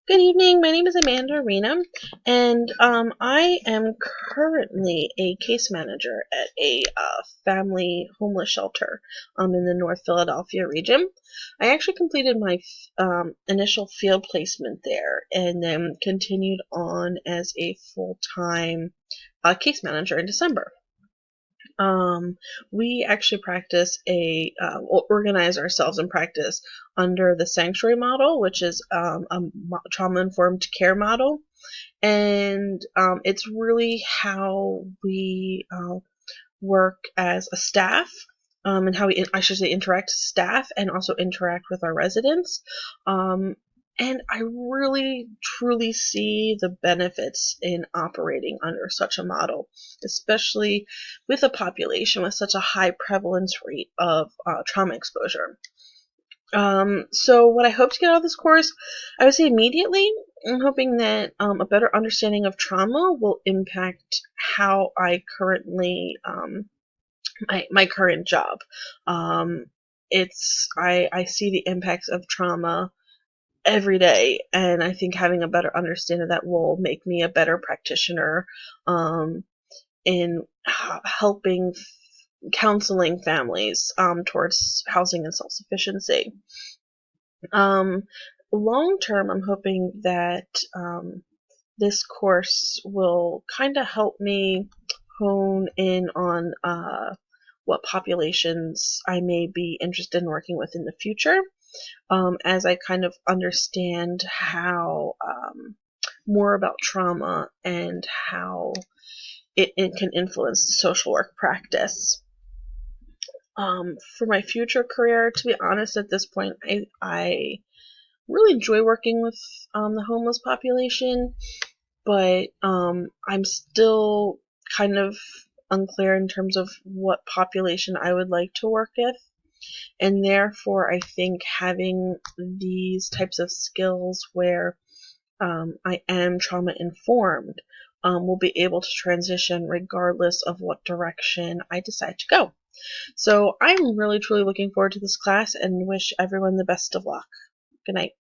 Good evening. My name is Amanda Arena, and I am currently a case manager at a family homeless shelter in the North Philadelphia region. I actually completed my initial field placement there and then continued on as a full-time case manager in December. Um, we actually practice organize ourselves and practice under the sanctuary model, which is a trauma-informed care model. And it's really how we work as a staff, and how I should say interact as staff and also interact with our residents. Um, and I really truly see the benefits in operating under such a model, especially with a population with such a high prevalence rate of trauma exposure. So what I hope to get out of this course, I would say immediately, I'm hoping that a better understanding of trauma will impact how I currently my current job. Um, I see the impacts of trauma every day, and I think having a better understanding of that will make me a better practitioner in helping counseling families towards housing and self-sufficiency. Um, Long term, I'm hoping that this course will kind of help me hone in on what populations I may be interested in working with in the future, as I kind of understand how more about trauma and how it can influence the social work practice. For my future career, to be honest, at this point, I really enjoy working with the homeless population, but I'm still kind of unclear in terms of what population I would like to work with. And therefore, I think having these types of skills where I am trauma informed will be able to transition regardless of what direction I decide to go. So I'm really truly looking forward to this class and wish everyone the best of luck. Good night.